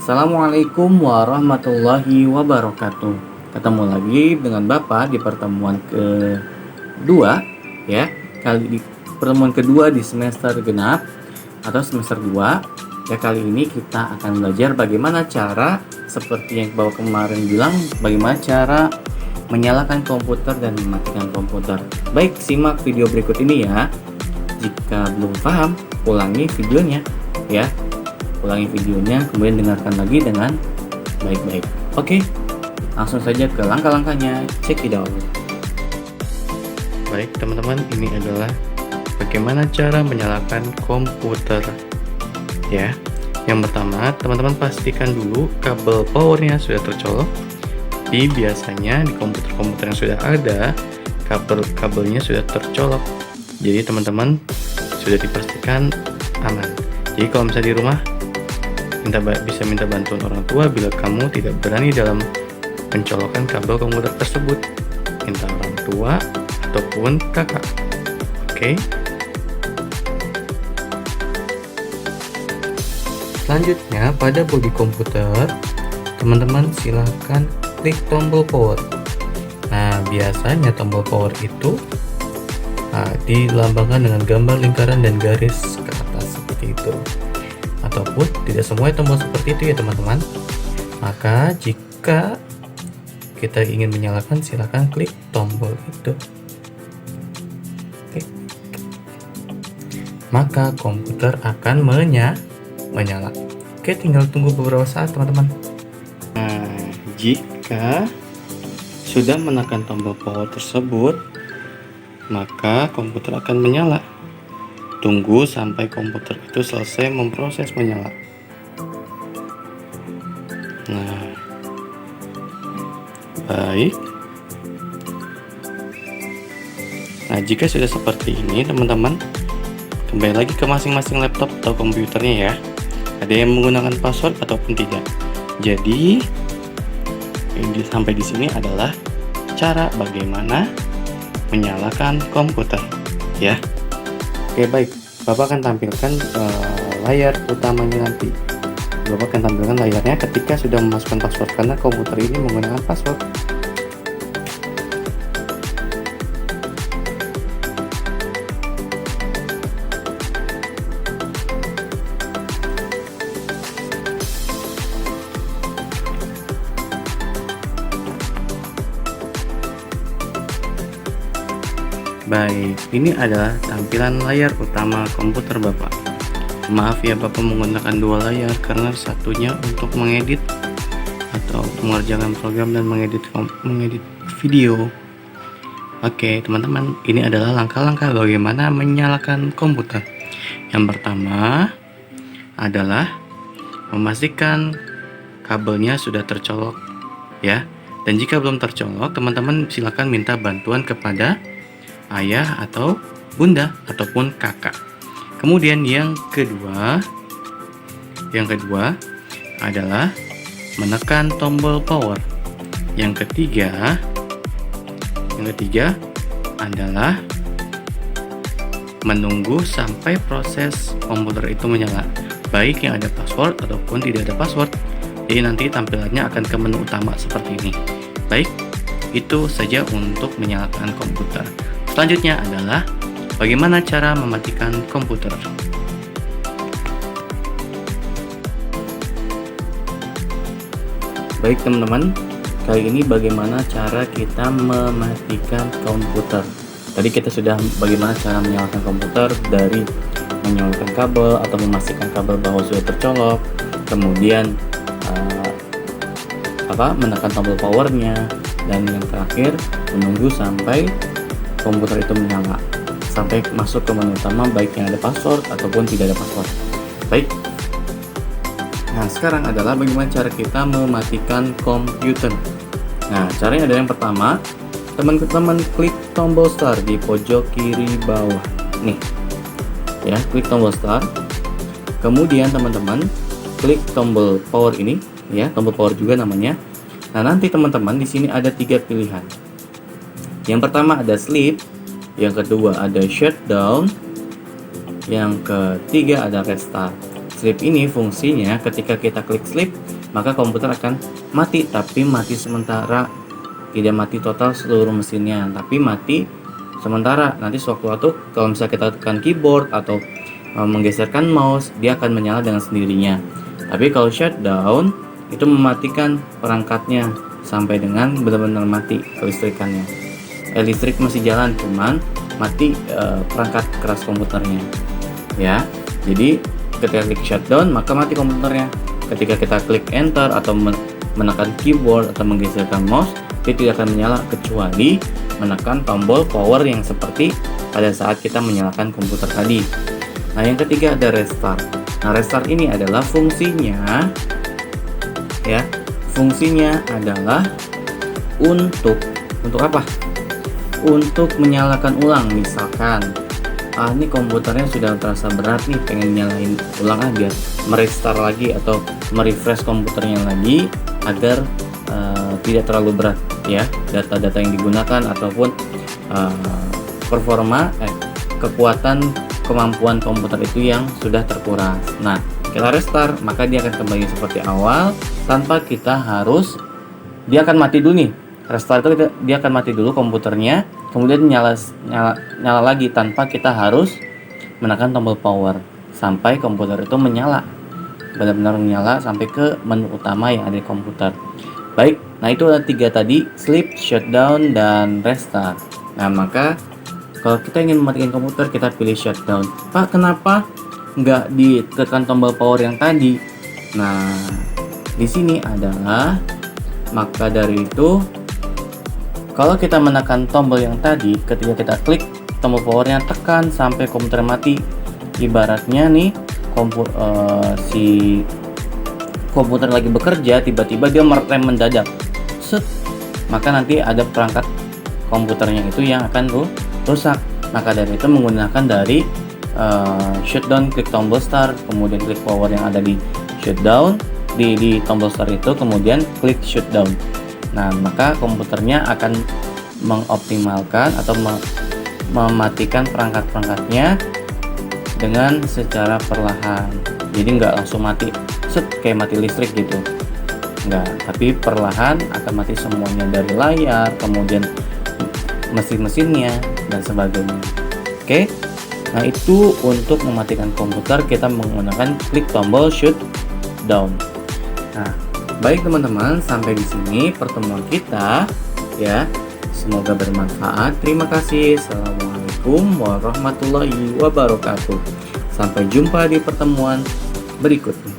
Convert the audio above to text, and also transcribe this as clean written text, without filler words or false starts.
Assalamualaikum warahmatullahi wabarakatuh. Ketemu lagi dengan Bapak di pertemuan kedua ya. Kali di pertemuan kedua di semester genap atau semester 2. Ya, kali ini kita akan belajar bagaimana cara, seperti yang Bapak kemarin bilang, bagaimana cara menyalakan komputer dan mematikan komputer. Baik, simak video berikut ini ya. Jika belum paham, ulangi videonya ya. Ulangi videonya, kemudian dengarkan lagi dengan baik-baik. Oke, langsung saja ke langkah-langkahnya. Check it out. Baik teman-teman, ini adalah bagaimana cara menyalakan komputer ya. Yang pertama, teman-teman pastikan dulu kabel powernya sudah tercolok. Tapi biasanya di komputer-komputer yang sudah ada, kabelnya sudah tercolok. Jadi teman-teman sudah dipastikan aman. Jadi kalau misalnya di rumah, bisa minta bantuan orang tua bila kamu tidak berani dalam mencolokan kabel komputer tersebut. Minta orang tua ataupun kakak. Oke. Selanjutnya, pada bodi komputer, teman-teman silahkan klik tombol power. Nah, biasanya tombol power itu dilambangkan dengan gambar lingkaran dan garis ke atas seperti itu. Ataupun tidak semua tombol seperti itu ya teman-teman. Maka jika kita ingin menyalakan, silahkan klik tombol itu. Oke. Maka komputer akan menyala. Oke, tinggal tunggu beberapa saat teman-teman. Nah, jika sudah menekan tombol power tersebut, maka komputer akan menyala. Tunggu sampai komputer itu selesai memproses menyala. Nah, baik. Nah, jika sudah seperti ini teman-teman, kembali lagi ke masing-masing laptop atau komputernya ya. Ada yang menggunakan password ataupun tidak. Jadi, sampai di sini adalah cara bagaimana menyalakan komputer ya. Oke, baik. Bapak akan tampilkan layar utamanya nanti. Bapak akan tampilkan layarnya ketika sudah memasukkan password, karena komputer ini menggunakan password. Baik, ini adalah tampilan layar utama komputer Bapak. Maaf ya, Bapak menggunakan dua layar karena satunya untuk mengedit atau mengerjakan program dan mengedit video. Oke, teman-teman, ini adalah langkah-langkah bagaimana menyalakan komputer. Yang pertama adalah memastikan kabelnya sudah tercolok ya. Dan jika belum tercolok, teman-teman silakan minta bantuan kepada ayah atau bunda ataupun kakak. Kemudian yang kedua adalah menekan tombol power. Yang ketiga adalah menunggu sampai proses komputer itu menyala, baik yang ada password ataupun tidak ada password. Jadi nanti tampilannya akan ke menu utama seperti ini. Baik, itu saja untuk menyalakan komputer. Selanjutnya adalah bagaimana cara mematikan komputer. Baik teman-teman, kali ini bagaimana cara kita mematikan komputer. Tadi kita sudah bagaimana cara menyalakan komputer, dari menyalakan kabel atau memastikan kabel bahwa sudah tercolok, kemudian menekan tombol powernya, dan yang terakhir menunggu sampai komputer itu menyala, sampai masuk ke menu utama baik yang ada password ataupun tidak ada password. Baik. Nah, sekarang adalah bagaimana cara kita mematikan komputer. Nah, caranya adalah yang pertama, teman-teman klik tombol start di pojok kiri bawah. Nih. Ya, klik tombol start. Kemudian teman-teman klik tombol power ini, ya, tombol power juga namanya. Nah, nanti teman-teman di sini ada 3 pilihan. Yang pertama ada sleep, yang kedua ada shutdown, yang ketiga ada restart. Sleep ini fungsinya ketika kita klik sleep, maka komputer akan mati, tapi mati sementara, tidak mati total seluruh mesinnya, tapi mati sementara. Nanti sewaktu-waktu kalau misalnya kita tekan keyboard atau menggeserkan mouse, dia akan menyala dengan sendirinya. Tapi kalau shutdown itu mematikan perangkatnya sampai dengan benar-benar mati kelistrikannya. Listrik masih jalan, cuman mati perangkat keras komputernya. Ya, jadi ketika klik shutdown maka mati komputernya. Ketika kita klik enter atau menekan keyboard atau menggeserkan mouse, dia tidak akan menyala kecuali menekan tombol power yang seperti pada saat kita menyalakan komputer tadi. Nah, yang ketiga ada restart. Nah, restart ini adalah fungsinya adalah untuk apa? Untuk menyalakan ulang. Misalkan ini komputernya sudah terasa berat nih, pengen nyalain ulang biar merestart lagi atau merefresh komputernya lagi agar tidak terlalu berat ya data-data yang digunakan ataupun kemampuan komputer itu yang sudah terkuras. Nah, kita restart, maka dia akan kembali seperti awal tanpa kita dia akan mati dulu nih. Restart itu dia akan mati dulu komputernya, kemudian nyala lagi tanpa kita harus menekan tombol power sampai komputer itu menyala, benar-benar menyala sampai ke menu utama yang ada di komputer. Baik, nah itu ada 3 tadi, sleep, shutdown, dan restart. Nah, maka kalau kita ingin mematikan komputer, kita pilih shutdown. Pak, kenapa nggak ditekan tombol power yang tadi? Nah, di sini adalah maka dari itu, kalau kita menekan tombol yang tadi, ketika kita klik tombol powernya, tekan sampai komputer mati. Ibaratnya nih, si komputer lagi bekerja, tiba-tiba dia merem mendadak. Set, maka nanti ada perangkat komputernya itu yang akan rusak. Maka dari itu menggunakan dari shutdown, klik tombol start, kemudian klik power yang ada di shutdown di tombol start itu, kemudian klik shutdown. Nah, maka komputernya akan mengoptimalkan atau mematikan perangkat-perangkatnya dengan secara perlahan. Jadi nggak langsung mati set kayak mati listrik gitu, nggak, tapi perlahan akan mati semuanya, dari layar, kemudian mesin-mesinnya dan sebagainya. Oke, nah itu untuk mematikan komputer kita menggunakan klik tombol shutdown. Nah, baik teman-teman, sampai di sini pertemuan kita ya. Semoga bermanfaat. Terima kasih. Assalamualaikum warahmatullahi wabarakatuh. Sampai jumpa di pertemuan berikutnya.